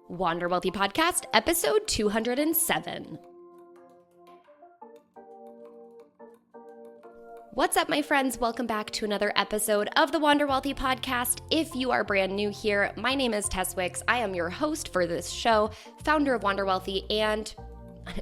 Wander Wealthy Podcast, episode 207. What's up, my friends? Welcome back to another episode of the Wander Wealthy Podcast. If you are brand new here, my name is Tess Wicks. I am your host for this show, founder of Wander Wealthy, and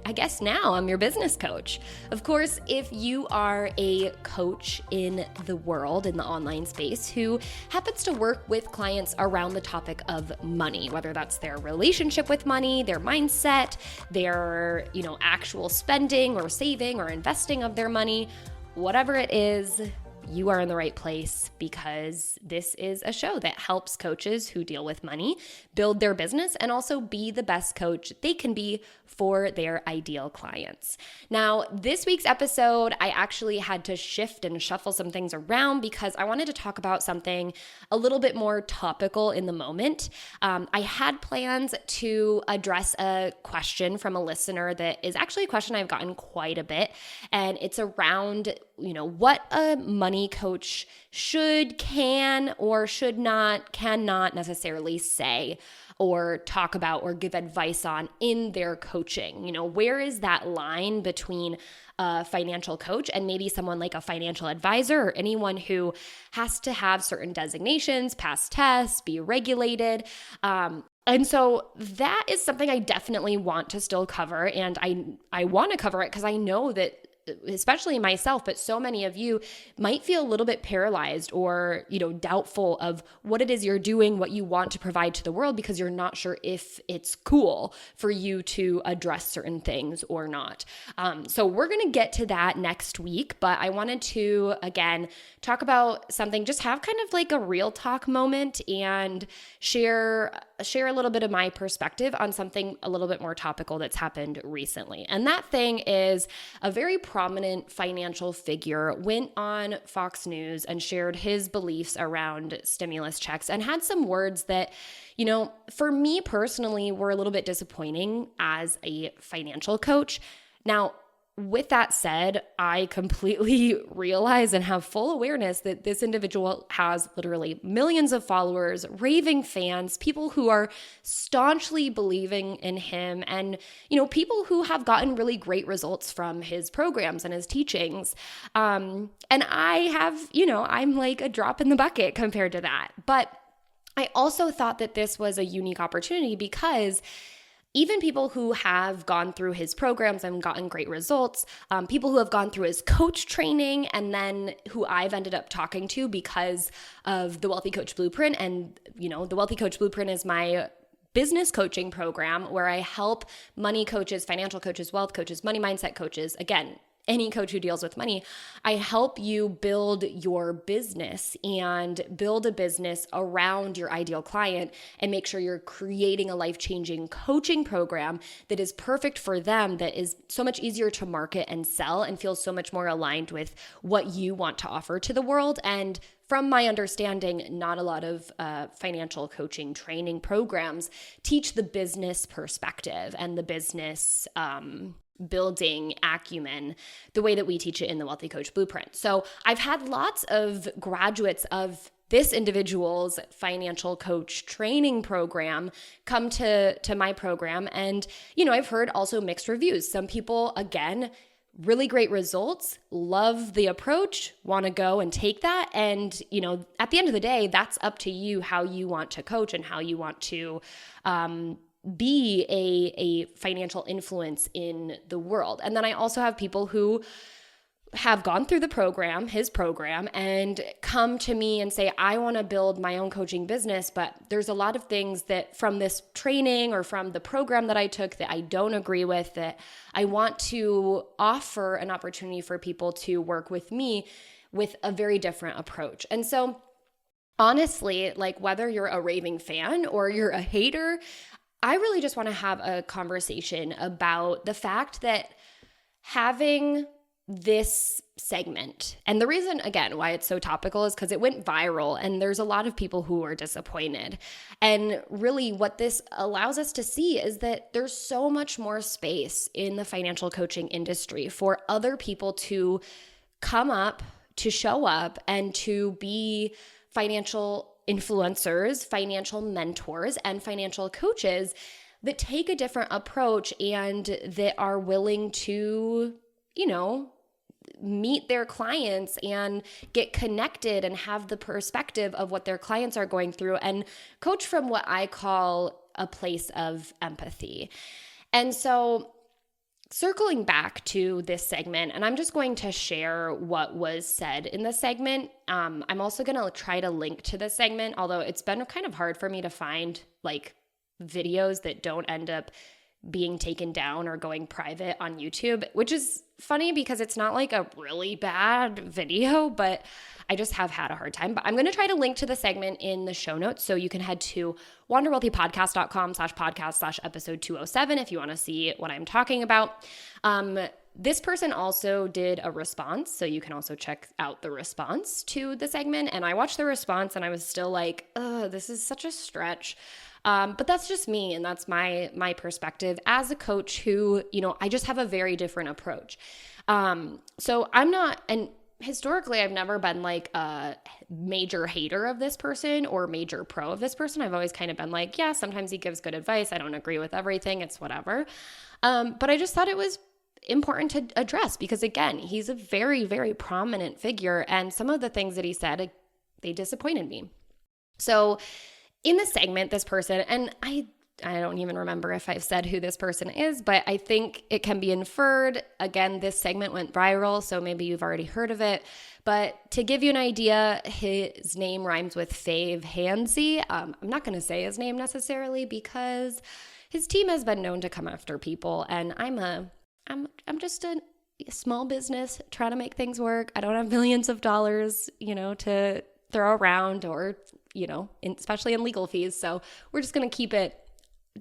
I guess now I'm your business coach. Of course, if you are a coach in the world, in the online space, who happens to work with clients around the topic of money, whether that's their relationship with money, their mindset, their, actual spending or saving or investing of their money, whatever it is, you are in the right place, because this is a show that helps coaches who deal with money build their business and also be the best coach they can be for their ideal clients. Now, this week's episode, I actually had to shift and shuffle some things around because I wanted to talk about something a little bit more topical in the moment. I had plans to address a question from a listener that is actually a question I've gotten quite a bit, and it's around what a money coach should, can, or should not, cannot necessarily say or talk about or give advice on in their coaching. Where is that line between a financial coach and maybe someone like a financial advisor or anyone who has to have certain designations, pass tests, be regulated? And so that is something I definitely want to still cover, and I want to cover it because I know that especially myself, but so many of you might feel a little bit paralyzed or, doubtful of what it is you're doing, what you want to provide to the world, because you're not sure if it's cool for you to address certain things or not. So we're going to get to that next week, but I wanted to, again, talk about something, just have kind of like a real talk moment and share a little bit of my perspective on something a little bit more topical that's happened recently. And that thing is a very prominent financial figure went on Fox News and shared his beliefs around stimulus checks and had some words that, for me personally, were a little bit disappointing as a financial coach. Now, with that said, I completely realize and have full awareness that this individual has literally millions of followers, raving fans, people who are staunchly believing in him, and, people who have gotten really great results from his programs and his teachings. And I have, I'm like a drop in the bucket compared to that. But I also thought that this was a unique opportunity because even people who have gone through his programs and gotten great results, people who have gone through his coach training, and then who I've ended up talking to because of the Wealthy Coach Blueprint. And, the Wealthy Coach Blueprint is my business coaching program where I help money coaches, financial coaches, wealth coaches, money mindset coaches, again, any coach who deals with money. I help you build your business and build a business around your ideal client and make sure you're creating a life-changing coaching program that is perfect for them, that is so much easier to market and sell and feels so much more aligned with what you want to offer to the world. And from my understanding, not a lot of financial coaching training programs teach the business perspective and the business building acumen the way that we teach it in the Wealthy Coach Blueprint. So I've had lots of graduates of this individual's financial coach training program come to my program. And, I've heard also mixed reviews. Some people, again, really great results, love the approach, want to go and take that. And, at the end of the day, that's up to you how you want to coach and how you want to be a financial influence in the world. And then I also have people who have gone through the program, his program, and come to me and say, I want to build my own coaching business, but there's a lot of things that from this training or from the program that I took that I don't agree with, that I want to offer an opportunity for people to work with me with a very different approach. And so honestly, like whether you're a raving fan or you're a hater, I really just want to have a conversation about the fact that having this segment, and the reason, again, why it's so topical is because it went viral and there's a lot of people who are disappointed. And really what this allows us to see is that there's so much more space in the financial coaching industry for other people to come up, to show up, and to be financial influencers, financial mentors, and financial coaches that take a different approach and that are willing to, meet their clients and get connected and have the perspective of what their clients are going through and coach from what I call a place of empathy. And so circling back to this segment, and I'm just going to share what was said in the segment. I'm also going to try to link to the segment, although it's been kind of hard for me to find videos that don't end up being taken down or going private on YouTube, which is funny because it's not a really bad video, but I just have had a hard time. But I'm going to try to link to the segment in the show notes, so you can head to wanderwealthypodcast.com/podcast/episode 207 if you want to see what I'm talking about. This person also did a response, so you can also check out the response to the segment. And I watched the response and I was still this is such a stretch. But that's just me, and that's my perspective as a coach who, I just have a very different approach. So I'm not, and historically I've never been a major hater of this person or major pro of this person. I've always kind of been yeah, sometimes he gives good advice. I don't agree with everything. It's whatever. But I just thought it was important to address because, again, he's a very, very prominent figure, and some of the things that he said, they disappointed me. So in the segment, this person, and I don't even remember if I've said who this person is, but I think it can be inferred. Again, this segment went viral, so maybe you've already heard of it. But to give you an idea, his name rhymes with Fave Hansy. I'm not going to say his name necessarily because his team has been known to come after people, and I'm just a small business trying to make things work. I don't have millions of dollars, to throw around or especially in legal fees. So we're just going to keep it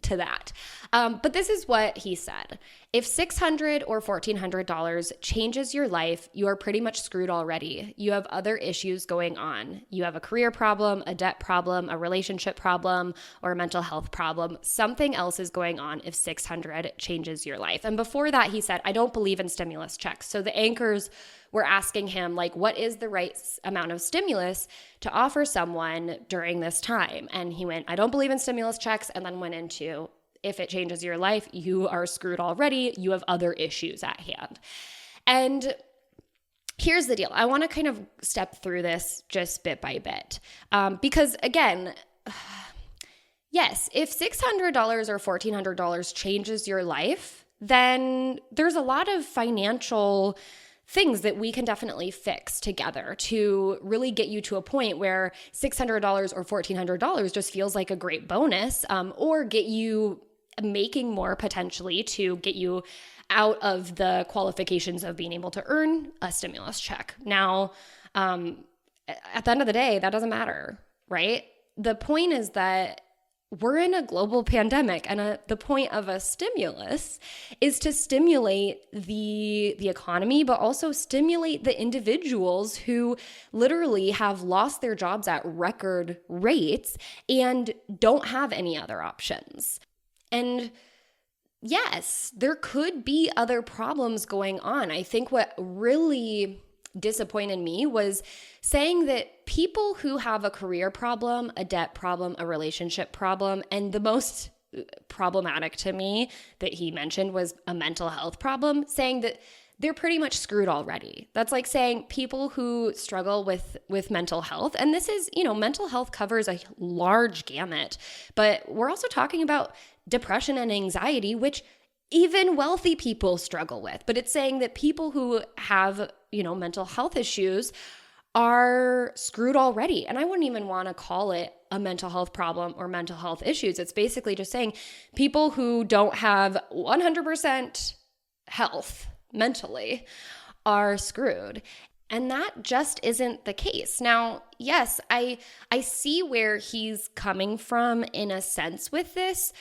to that. But this is what he said. If $600 or $1,400 changes your life, you are pretty much screwed already. You have other issues going on. You have a career problem, a debt problem, a relationship problem, or a mental health problem. Something else is going on if $600 changes your life. And before that, he said, I don't believe in stimulus checks. So the anchors were asking him, what is the right amount of stimulus to offer someone during this time? And he went, I don't believe in stimulus checks, and then went into, if it changes your life, you are screwed already. You have other issues at hand. And here's the deal. I want to kind of step through this just bit by bit. Because again, yes, if $600 or $1,400 changes your life, then there's a lot of financial things that we can definitely fix together to really get you to a point where $600 or $1,400 just feels like a great bonus, or get you making more potentially to get you out of the qualifications of being able to earn a stimulus check. Now, at the end of the day, that doesn't matter, right? The point is that we're in a global pandemic, and the point of a stimulus is to stimulate the economy, but also stimulate the individuals who literally have lost their jobs at record rates and don't have any other options. And yes, there could be other problems going on. I think what really disappointed me was saying that people who have a career problem, a debt problem, a relationship problem, and the most problematic to me that he mentioned was a mental health problem, saying that they're pretty much screwed already. That's like saying people who struggle with mental health, and this is, mental health covers a large gamut, but we're also talking about depression and anxiety, which even wealthy people struggle with. But it's saying that people who have, mental health issues are screwed already. And I wouldn't even want to call it a mental health problem or mental health issues. It's basically just saying people who don't have 100% health mentally are screwed. And that just isn't the case. Now, yes, I see where he's coming from in a sense with this.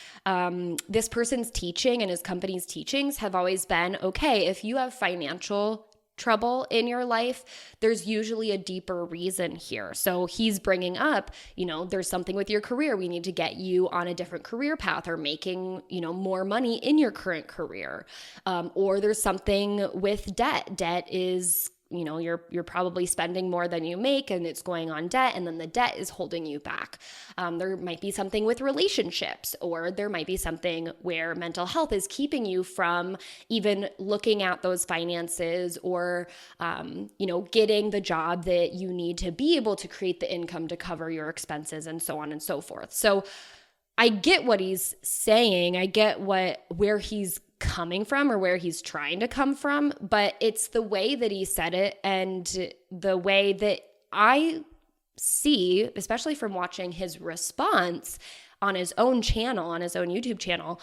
This person's teaching and his company's teachings have always been, okay, if you have financial trouble in your life, there's usually a deeper reason here. So he's bringing up, there's something with your career. We need to get you on a different career path or making, more money in your current career. Or there's something with debt. Debt is you're probably spending more than you make and it's going on debt, and then the debt is holding you back. There might be something with relationships, or there might be something where mental health is keeping you from even looking at those finances, or getting the job that you need to be able to create the income to cover your expenses, and so on and so forth. So I get what he's saying. I get where he's coming from, or where he's trying to come from, but it's the way that he said it, and the way that I see, especially from watching his response on his own channel, on his own YouTube channel,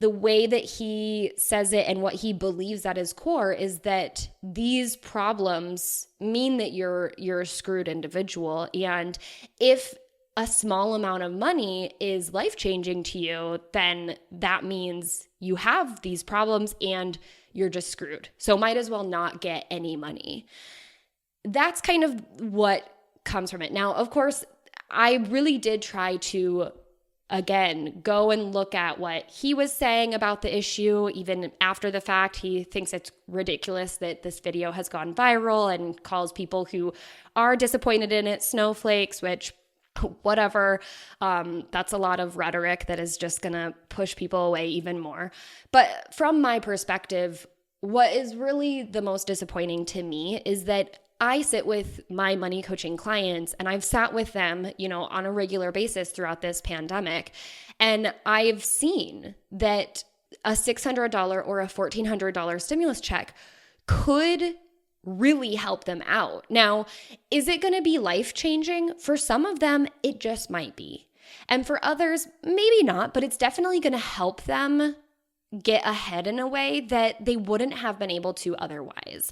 the way that he says it and what he believes at his core is that these problems mean that you're a screwed individual. And if a small amount of money is life-changing to you, then that means you have these problems and you're just screwed. So might as well not get any money. That's kind of what comes from it. Now, of course, I really did try to, again, go and look at what he was saying about the issue. Even after the fact, he thinks it's ridiculous that this video has gone viral, and calls people who are disappointed in it snowflakes, which whatever. That's a lot of rhetoric that is just going to push people away even more. But from my perspective, what is really the most disappointing to me is that I sit with my money coaching clients, and I've sat with them, on a regular basis throughout this pandemic. And I've seen that a $600 or a $1,400 stimulus check could really help them out. Now, is it going to be life-changing? For some of them, it just might be. And for others, maybe not, but it's definitely going to help them get ahead in a way that they wouldn't have been able to otherwise.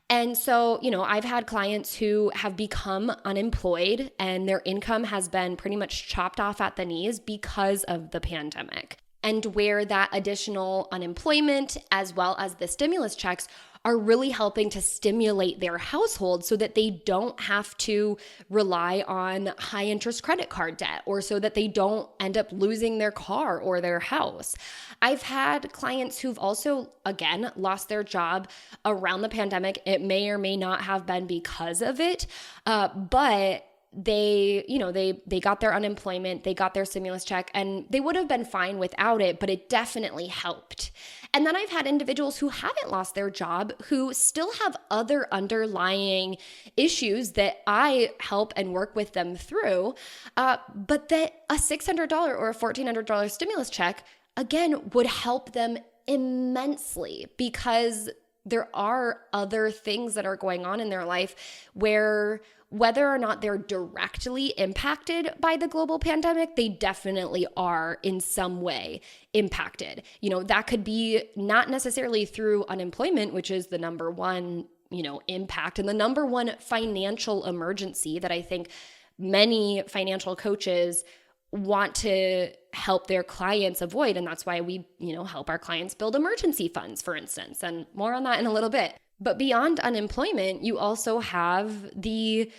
And so, I've had clients who have become unemployed and their income has been pretty much chopped off at the knees because of the pandemic. And where that additional unemployment, as well as the stimulus checks, are really helping to stimulate their household so that they don't have to rely on high interest credit card debt, or so that they don't end up losing their car or their house. I've had clients who've also, again, lost their job around the pandemic. It may or may not have been because of it, but they got their unemployment, they got their stimulus check, and they would have been fine without it, but it definitely helped. And then I've had individuals who haven't lost their job, who still have other underlying issues that I help and work with them through, but that a $600 or a $1,400 stimulus check, again, would help them immensely, because there are other things that are going on in their life where, whether or not they're directly impacted by the global pandemic, they definitely are in some way impacted. That could be not necessarily through unemployment, which is the number one, impact, and the number one financial emergency that I think many financial coaches want to help their clients avoid. And that's why we, help our clients build emergency funds, for instance, and more on that in a little bit. But beyond unemployment, you also have the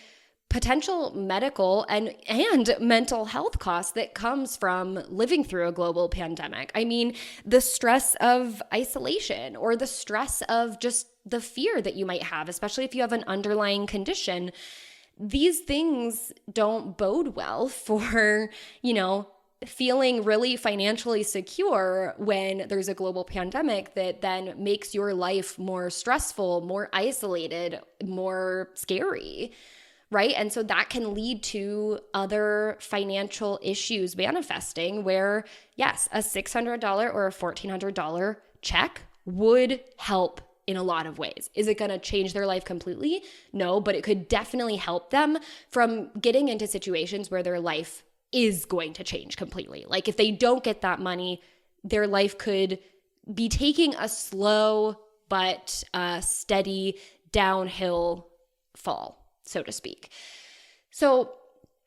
potential medical and mental health costs that comes from living through a global pandemic. I mean, the stress of isolation, or the stress of just the fear that you might have, especially if you have an underlying condition. These things don't bode well for, feeling really financially secure when there's a global pandemic that then makes your life more stressful, more isolated, more scary, right? And so that can lead to other financial issues manifesting where, yes, a $600 or a $1,400 check would help in a lot of ways. Is it going to change their life completely? No, but it could definitely help them from getting into situations where their life is going to change completely. Like if they don't get that money, their life could be taking a slow but steady downhill fall, so to speak. So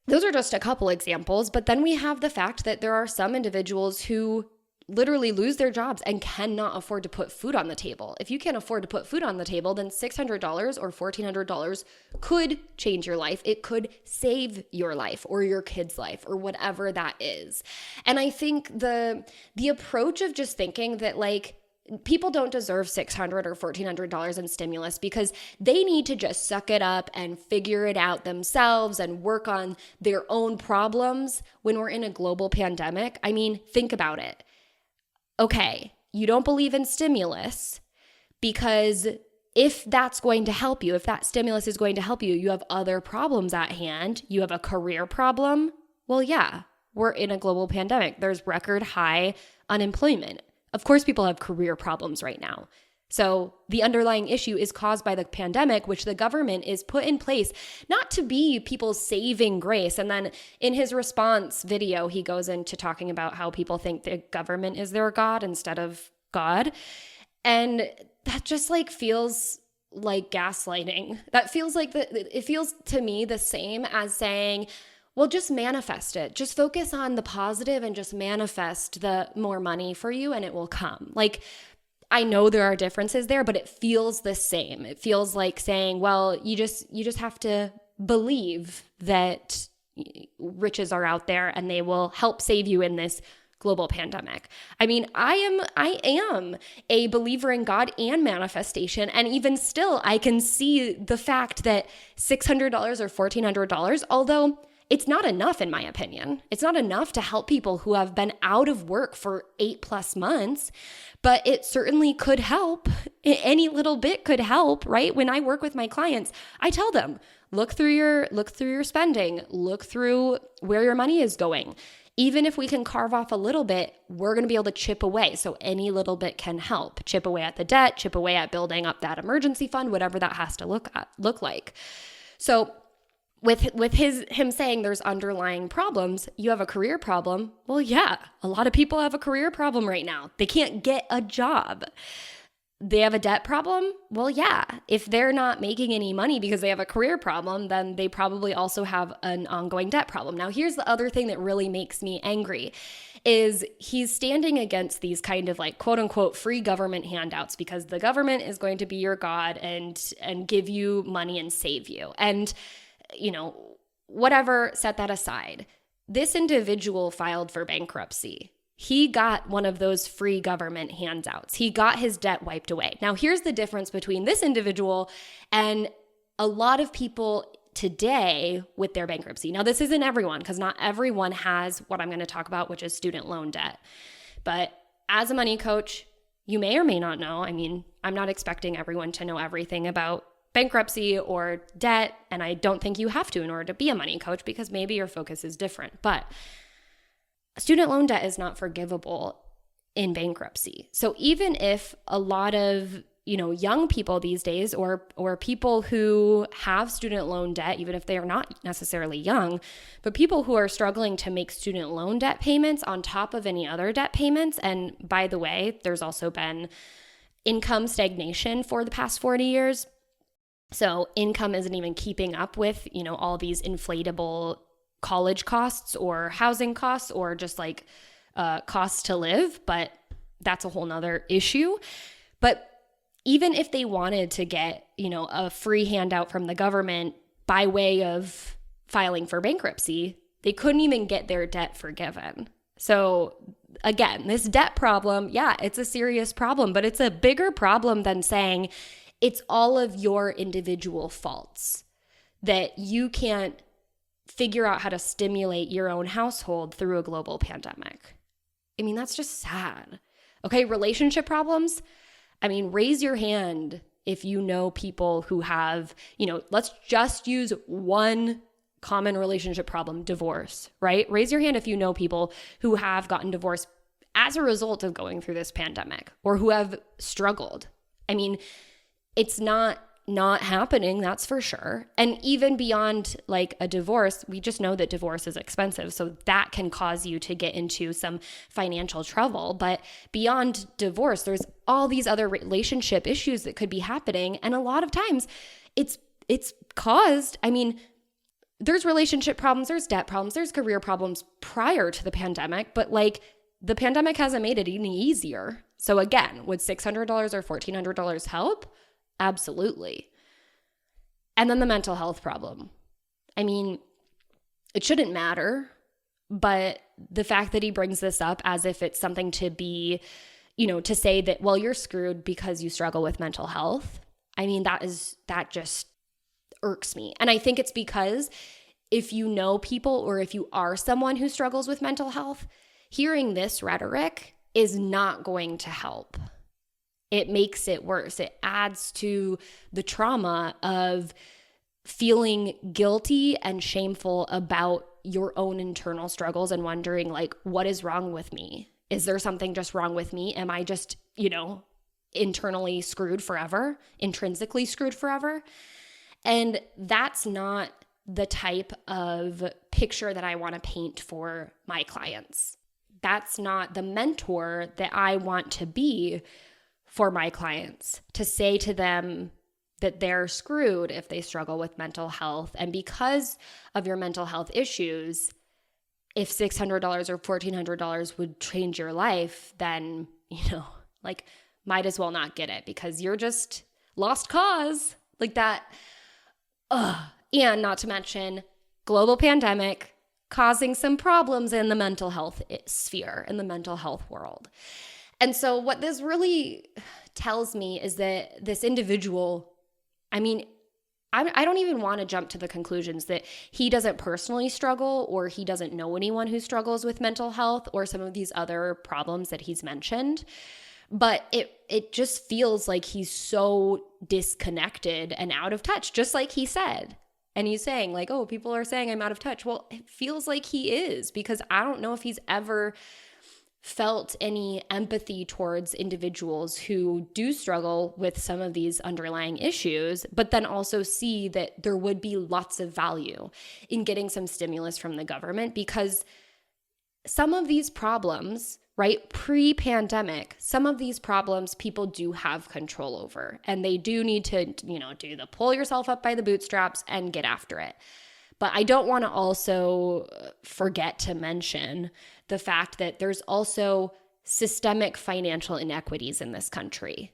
those are just a couple examples, but then we have the fact that there are some individuals who literally lose their jobs and cannot afford to put food on the table. If you can't afford to put food on the table, then $600 or $1,400 could change your life. It could save your life or your kid's life or whatever that is. And I think the approach of just thinking that people don't deserve $600 or $1,400 in stimulus because they need to just suck it up and figure it out themselves and work on their own problems when we're in a global pandemic. I mean, think about it. Okay, you don't believe in stimulus because if that's going to help you, if that stimulus is going to help you, you have other problems at hand. You have a career problem. Well, yeah, we're in a global pandemic. There's record high unemployment. Of course, people have career problems right now. So the underlying issue is caused by the pandemic, which the government is put in place not to be people's saving grace. And then in his response video, he goes into talking about how people think the government is their God instead of God. And that just like feels like gaslighting. That feels like it feels to me the same as saying, well, just manifest it. Just focus on the positive and just manifest the more money for you and it will come. Like, I know there are differences there, but it feels the same. It feels like saying, well, you just have to believe that riches are out there and they will help save you in this global pandemic. I mean, I am a believer in God and manifestation. And even still, I can see the fact that $600 or $1,400, although it's not enough, in my opinion. It's not enough to help people who have been out of work for 8+ months, but it certainly could help. Any little bit could help, right? When I work with my clients, I tell them, look through your spending, look through where your money is going. Even if we can carve off a little bit, we're going to be able to chip away. So any little bit can help. Chip away at the debt, chip away at building up that emergency fund, whatever that has to look like. So with him saying there's underlying problems, you have a career problem. Well, yeah, a lot of people have a career problem right now. They can't get a job. They have a debt problem. Well, yeah, if they're not making any money because they have a career problem, then they probably also have an ongoing debt problem. Now, here's the other thing that really makes me angry is he's standing against these kind of like quote unquote free government handouts because the government is going to be your God and give you money and save you. And whatever, set that aside. This individual filed for bankruptcy. He got one of those free government handouts. He got his debt wiped away. Now, here's the difference between this individual and a lot of people today with their bankruptcy. Now, this isn't everyone because not everyone has what I'm going to talk about, which is student loan debt. But as a money coach, you may or may not know. I mean, I'm not expecting everyone to know everything about bankruptcy or debt, and I don't think you have to in order to be a money coach because maybe your focus is different. But student loan debt is not forgivable in bankruptcy. So even if a lot of young people these days or people who have student loan debt, even if they are not necessarily young, but people who are struggling to make student loan debt payments on top of any other debt payments, and by the way, there's also been income stagnation for the past 40 years. So income isn't even keeping up with, all these inflatable college costs or housing costs or just like costs to live, but that's a whole nother issue. But even if they wanted to get, a free handout from the government by way of filing for bankruptcy, they couldn't even get their debt forgiven. So again, this debt problem, yeah, it's a serious problem, but it's a bigger problem than saying it's all of your individual faults that you can't figure out how to stimulate your own household through a global pandemic. I mean, that's just sad. Okay, relationship problems. I mean, raise your hand if you know people who have, let's just use one common relationship problem, divorce, right? Raise your hand if you know people who have gotten divorced as a result of going through this pandemic or who have struggled. I mean, it's not happening, that's for sure. And even beyond like a divorce, we just know that divorce is expensive. So that can cause you to get into some financial trouble. But beyond divorce, there's all these other relationship issues that could be happening. And a lot of times it's caused, there's relationship problems, there's debt problems, there's career problems prior to the pandemic, but like the pandemic hasn't made it any easier. So again, would $600 or $1,400 help? Absolutely. And then the mental health problem. I mean, it shouldn't matter, but the fact that he brings this up as if it's something to be, to say that, well, you're screwed because you struggle with mental health. I mean, that just irks me. And I think it's because if you know people or if you are someone who struggles with mental health, hearing this rhetoric is not going to help. It makes it worse. It adds to the trauma of feeling guilty and shameful about your own internal struggles and wondering, like, what is wrong with me? Is there something just wrong with me? Am I just, internally screwed forever, intrinsically screwed forever? And that's not the type of picture that I want to paint for my clients. That's not the mentor that I want to be for my clients, to say to them that they're screwed if they struggle with mental health. And because of your mental health issues, if $600 or $1,400 would change your life, then, might as well not get it because you're just lost cause like that. And not to mention global pandemic causing some problems in the mental health sphere, in the mental health world. And so what this really tells me is that this individual, I don't even want to jump to the conclusions that he doesn't personally struggle or he doesn't know anyone who struggles with mental health or some of these other problems that he's mentioned. But it just feels like he's so disconnected and out of touch, just like he said. And he's saying like, oh, people are saying I'm out of touch. Well, it feels like he is, because I don't know if he's ever felt any empathy towards individuals who do struggle with some of these underlying issues, but then also see that there would be lots of value in getting some stimulus from the government, because some of these problems, right, pre-pandemic, some of these problems people do have control over, and they do need to, do the pull yourself up by the bootstraps and get after it. But I don't want to also forget to mention the fact that there's also systemic financial inequities in this country,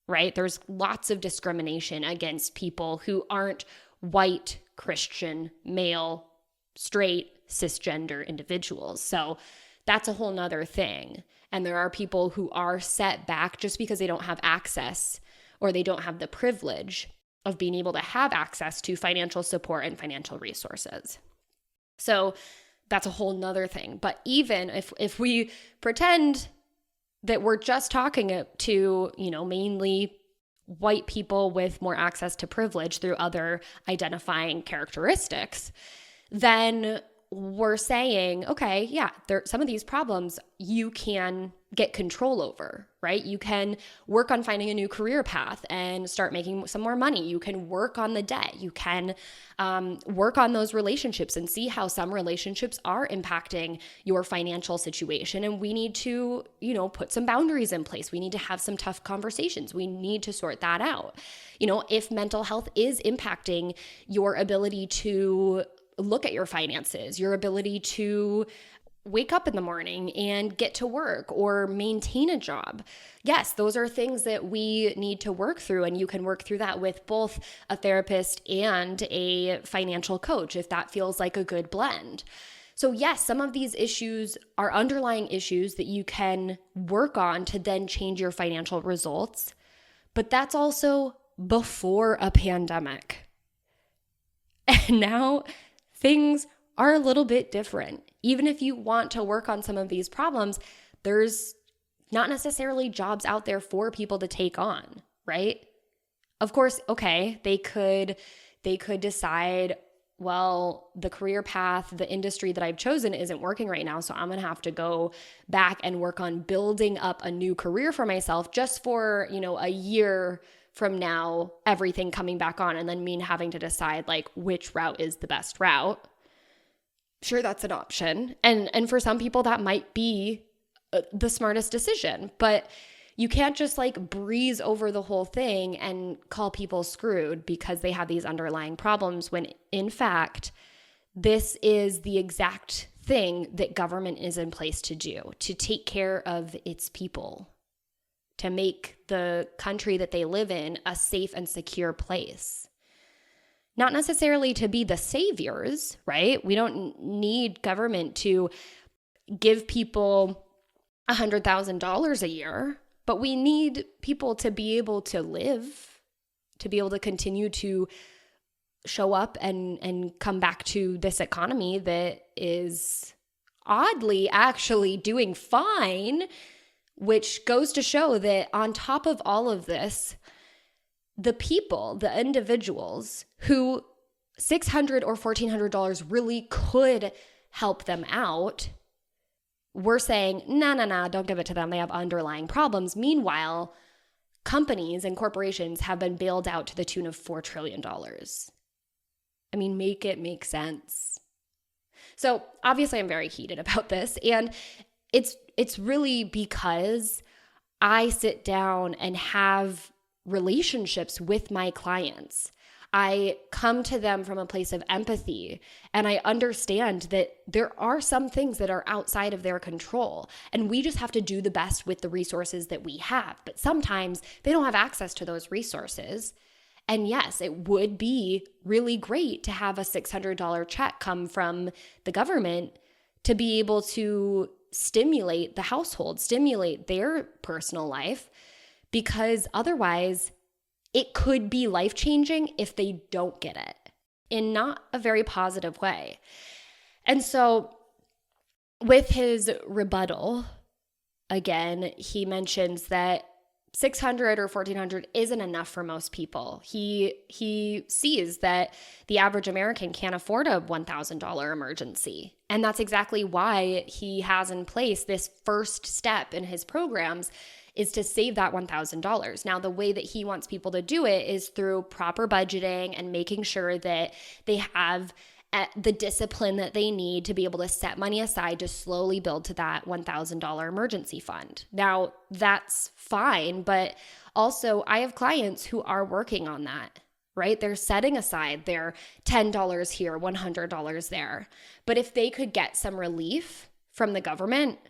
right? There's lots of discrimination against people who aren't white, Christian, male, straight, cisgender individuals. So that's a whole nother thing. And there are people who are set back just because they don't have access or they don't have the privilege of being able to have access to financial support and financial resources. So that's a whole nother thing. But even if we pretend that we're just talking to, mainly white people with more access to privilege through other identifying characteristics, then we're saying, okay, yeah, some of these problems you can get control over, right? You can work on finding a new career path and start making some more money. You can work on the debt. You can work on those relationships and see how some relationships are impacting your financial situation. And we need to, put some boundaries in place. We need to have some tough conversations. We need to sort that out. If mental health is impacting your ability to look at your finances, your ability to wake up in the morning and get to work or maintain a job. Yes, those are things that we need to work through, and you can work through that with both a therapist and a financial coach if that feels like a good blend. So yes, some of these issues are underlying issues that you can work on to then change your financial results, but that's also before a pandemic. And now things are a little bit different. Even if you want to work on some of these problems, there's not necessarily jobs out there for people to take on, right? Of course, okay, they could decide, well, the career path, the industry that I've chosen isn't working right now, so I'm going to have to go back and work on building up a new career for myself just for, a year from now, everything coming back on, and then me having to decide like which route is the best route. Sure, that's an option. And for some people that might be the smartest decision, but you can't just like breeze over the whole thing and call people screwed because they have these underlying problems, when in fact, this is the exact thing that government is in place to do, to take care of its people, to make the country that they live in a safe and secure place. Not necessarily to be the saviors, right? We don't need government to give people $100,000 a year. but we need people to be able to live, to be able to continue to show up and come back to this economy that is oddly actually doing fine, which goes to show that on top of all of this, the people, the individuals who $600 or $1,400 really could help them out, we're saying, no, don't give it to them. They have underlying problems. Meanwhile, companies and corporations have been bailed out to the tune of $4 trillion. I mean, make it make sense. So obviously I'm very heated about this, and it's really because I sit down and have relationships with my clients. I come to them from a place of empathy, and I understand that there are some things that are outside of their control, and we just have to do the best with the resources that we have. But sometimes they don't have access to those resources. And yes, it would be really great to have a $600 check come from the government to be able to stimulate the household, stimulate their personal life, because otherwise it could be life-changing if they don't get it in not a very positive way. And so with his rebuttal, again, he mentions that $600 or $1,400 isn't enough for most people. He sees that the average American can't afford a $1,000 emergency. And that's exactly why he has in place this first step in his programs is to save that $1,000. Now, the way that he wants people to do it is through proper budgeting and making sure that they have the discipline that they need to be able to set money aside to slowly build to that $1,000 emergency fund. Now, that's fine, but also I have clients who are working on that, right? They're setting aside their $10 here, $100 there. But if they could get some relief from the government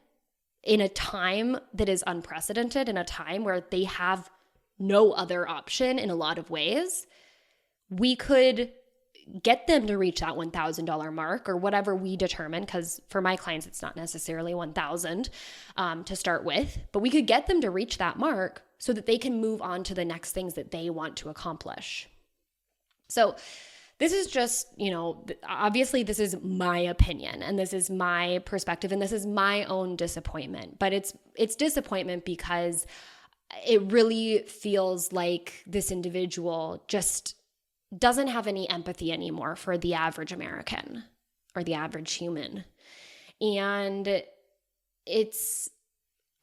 in a time that is unprecedented, in a time where they have no other option in a lot of ways, we could get them to reach that $1,000 mark or whatever we determine, because for my clients, it's not necessarily $1,000 to start with, but we could get them to reach that mark so that they can move on to the next things that they want to accomplish. So this is just, obviously this is my opinion and this is my perspective and this is my own disappointment, but it's disappointment because it really feels like this individual just doesn't have any empathy anymore for the average American or the average human. And it's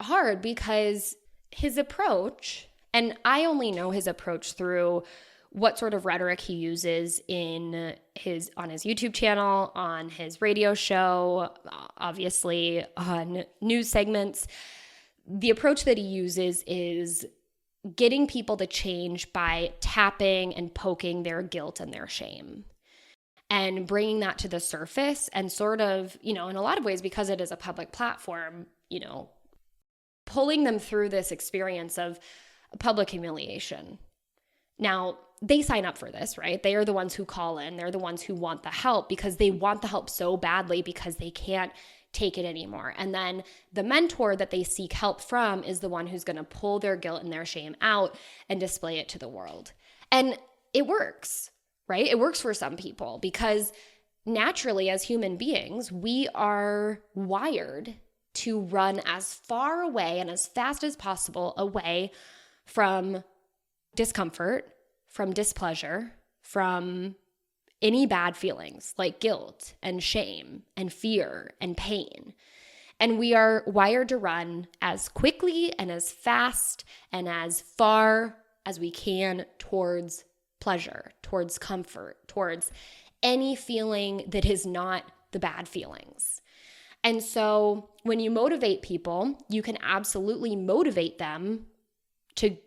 hard because his approach, and I only know his approach through what sort of rhetoric he uses on his YouTube channel, on his radio show, obviously on news segments. The approach that he uses is getting people to change by tapping and poking their guilt and their shame and bringing that to the surface and sort of, in a lot of ways, because it is a public platform, pulling them through this experience of public humiliation. Now, they sign up for this, right? They are the ones who call in. They're the ones who want the help because they want the help so badly because they can't take it anymore. And then the mentor that they seek help from is the one who's going to pull their guilt and their shame out and display it to the world. And it works, right? It works for some people because naturally as human beings, we are wired to run as far away and as fast as possible away from discomfort, from displeasure, from any bad feelings like guilt and shame and fear and pain. And we are wired to run as quickly and as fast and as far as we can towards pleasure, towards comfort, towards any feeling that is not the bad feelings. And so when you motivate people, you can absolutely motivate them to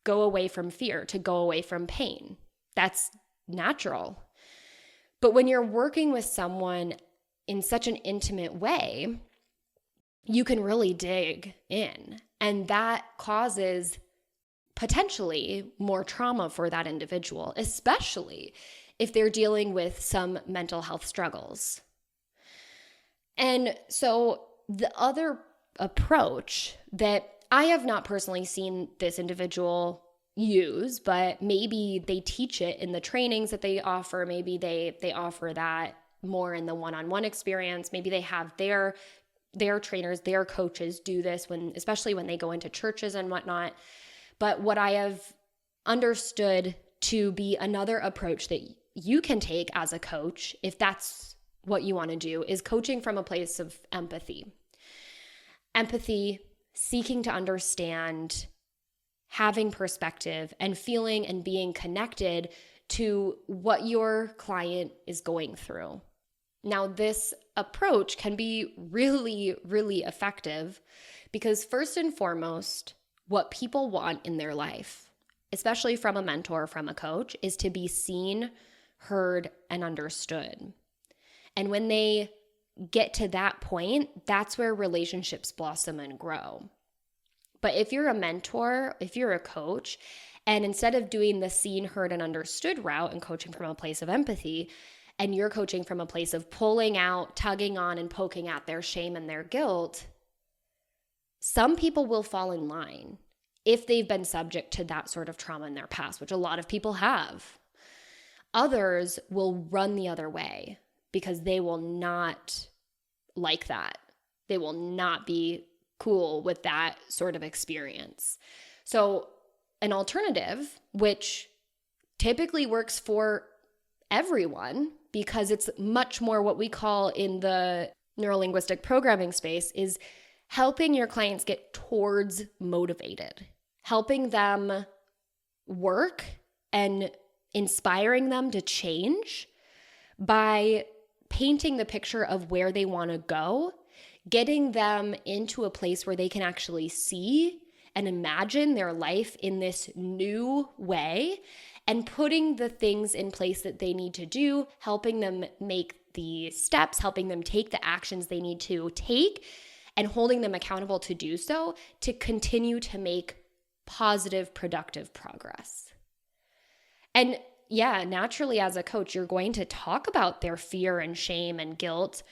go away from fear, to go away from pain. That's natural. But when you're working with someone in such an intimate way, you can really dig in. And that causes potentially more trauma for that individual, especially if they're dealing with some mental health struggles. And so the other approach that I have not personally seen this individual use, but maybe they teach it in the trainings that they offer. Maybe they offer that more in the one-on-one experience. Maybe they have their trainers, their coaches do this especially when they go into churches and whatnot. But what I have understood to be another approach that you can take as a coach, if that's what you want to do, is coaching from a place of empathy. Empathy, seeking to understand, having perspective, and feeling and being connected to what your client is going through. Now, this approach can be really, really effective because first and foremost, what people want in their life, especially from a mentor, from a coach, is to be seen, heard, and understood. And when they get to that point, that's where relationships blossom and grow. But if you're a mentor, if you're a coach, and instead of doing the seen, heard, and understood route and coaching from a place of empathy, and you're coaching from a place of pulling out, tugging on, and poking at their shame and their guilt, some people will fall in line if they've been subject to that sort of trauma in their past, which a lot of people have. Others will run the other way because they will not like that. They will not be cool with that sort of experience. So an alternative, which typically works for everyone because it's much more what we call in the neurolinguistic programming space, is helping your clients get towards motivated, helping them work and inspiring them to change by painting the picture of where they want to go, getting them into a place where they can actually see and imagine their life in this new way, and putting the things in place that they need to do, helping them make the steps, helping them take the actions they need to take, and holding them accountable to do so to continue to make positive, productive progress. And yeah, naturally as a coach, you're going to talk about their fear and shame and guilt,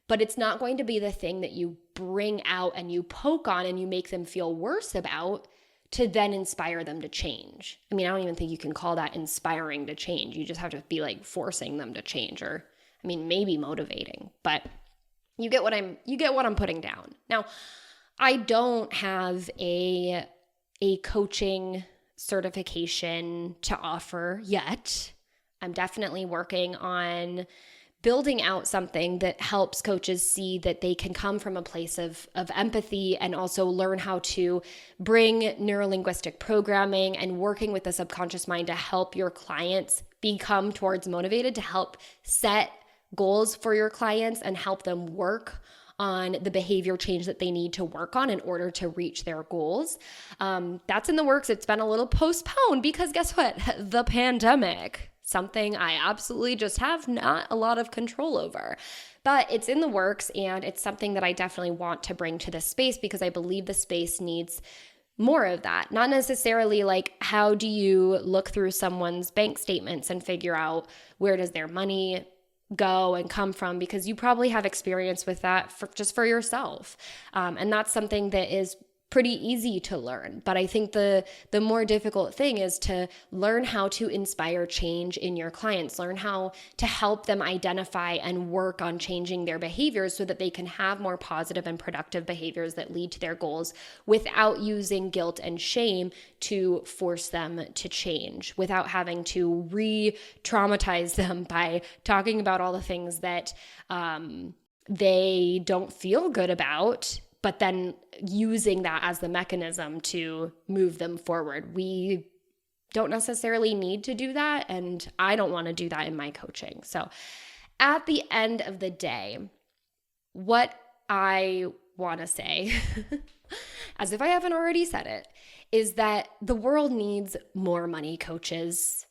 but it's not going to be the thing that you bring out and you poke on and you make them feel worse about to then inspire them to change. I mean, I don't even think you can call that inspiring to change. You just have to be like forcing them to change, or I mean, maybe motivating, but you get what I'm putting down. Now, I don't have a coaching certification to offer yet. I'm definitely working on building out something that helps coaches see that they can come from a place of empathy and also learn how to bring neurolinguistic programming and working with the subconscious mind to help your clients become towards motivated, to help set goals for your clients and help them work on the behavior change that they need to work on in order to reach their goals. That's in the works. It's been a little postponed because guess what? The pandemic. Something I absolutely just have not a lot of control over. But it's in the works, and it's something that I definitely want to bring to this space because I believe the space needs more of that. Not necessarily like how do you look through someone's bank statements and figure out where does their money go and come from, because you probably have experience with that just for yourself. And that's something that is pretty easy to learn. But I think the more difficult thing is to learn how to inspire change in your clients, learn how to help them identify and work on changing their behaviors so that they can have more positive and productive behaviors that lead to their goals without using guilt and shame to force them to change, without having to re-traumatize them by talking about all the things that they don't feel good about, but then using that as the mechanism to move them forward. We don't necessarily need to do that, and I don't want to do that in my coaching. So at the end of the day, what I want to say, as if I haven't already said it, is that the world needs more money coaches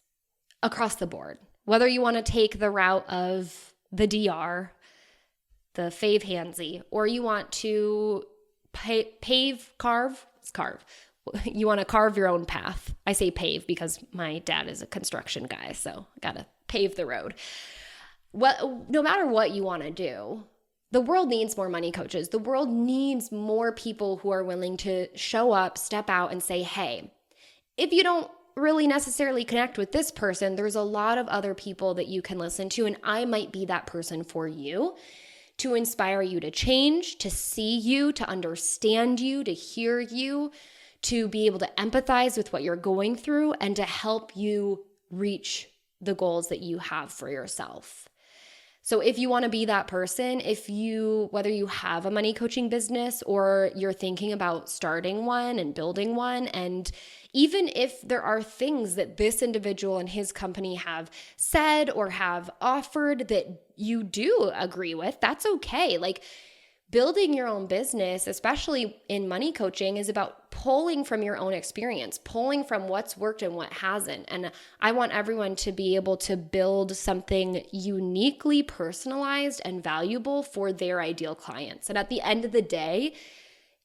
across the board. Whether you want to take the route of the DR, the fave handsy, or you want to carve. You want to carve your own path. I say pave because my dad is a construction guy, so I gotta pave the road. No matter what you want to do, The world needs more money coaches. The world needs more people who are willing to show up, step out, and say, hey, if you don't really necessarily connect with this person, there's a lot of other people that you can listen to, and I might be that person for you to inspire you to change, to see you, to understand you, to hear you, to be able to empathize with what you're going through, and to help you reach the goals that you have for yourself. So if you want to be that person, whether you have a money coaching business or you're thinking about starting one and building one, and even if there are things that this individual and his company have said or have offered that you do agree with, that's okay. Like, building your own business, especially in money coaching, is about pulling from your own experience, pulling from what's worked and what hasn't. And I want everyone to be able to build something uniquely personalized and valuable for their ideal clients. And at the end of the day,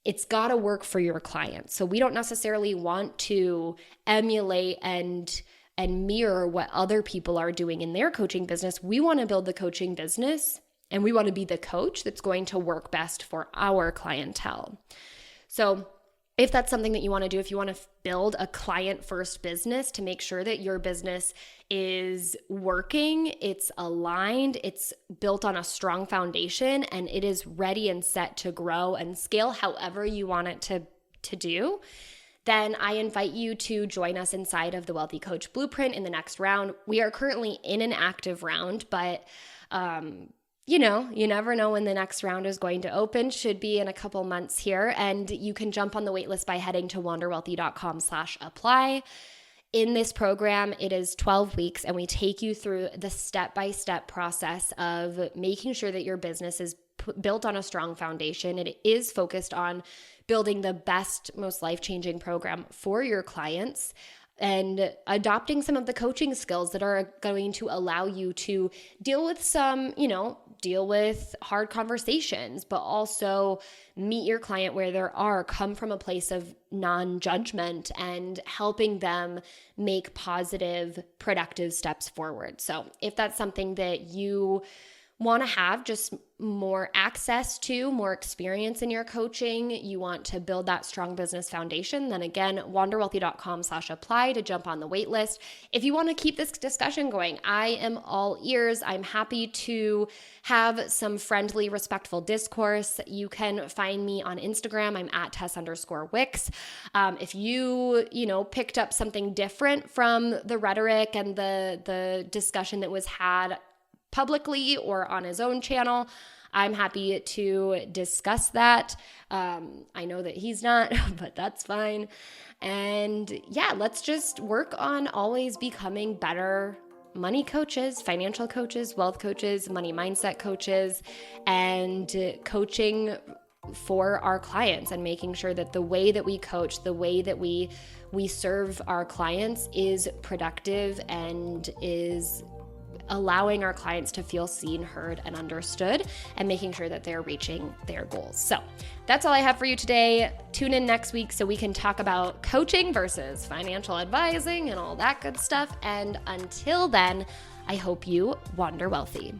it's got to work for your clients. So we don't necessarily want to emulate and mirror what other people are doing in their coaching business. We want to build the coaching business, and we want to be the coach that's going to work best for our clientele. So if that's something that you want to do, if you want to build a client-first business to make sure that your business is working, it's aligned, it's built on a strong foundation, and it is ready and set to grow and scale however you want it to do, then I invite you to join us inside of the Wealthy Coach Blueprint in the next round. We are currently in an active round, but you never know when the next round is going to open. Should be in a couple months here. And you can jump on the waitlist by heading to wanderwealthy.com/apply. In this program, it is 12 weeks, and we take you through the step-by-step process of making sure that your business is built on a strong foundation. It is focused on building the best, most life-changing program for your clients, and adopting some of the coaching skills that are going to allow you to deal with hard conversations, but also meet your client where they are, come from a place of non-judgment, and helping them make positive, productive steps forward. So if that's something that you want to have just more access to, more experience in your coaching, you want to build that strong business foundation, then again, wanderwealthy.com/apply to jump on the wait list. If you want to keep this discussion going, I am all ears. I'm happy to have some friendly, respectful discourse. You can find me on Instagram. I'm at Tess_Wicks. If you picked up something different from the rhetoric and the discussion that was had publicly or on his own channel, I'm happy to discuss that. I know that he's not, but that's fine. And yeah, let's just work on always becoming better money coaches, financial coaches, wealth coaches, money mindset coaches, and coaching for our clients, and making sure that the way that we coach, the way that we serve our clients is productive and is allowing our clients to feel seen, heard, and understood, and making sure that they're reaching their goals. So that's all I have for you today. Tune in next week so we can talk about coaching versus financial advising and all that good stuff. And until then, I hope you wander wealthy.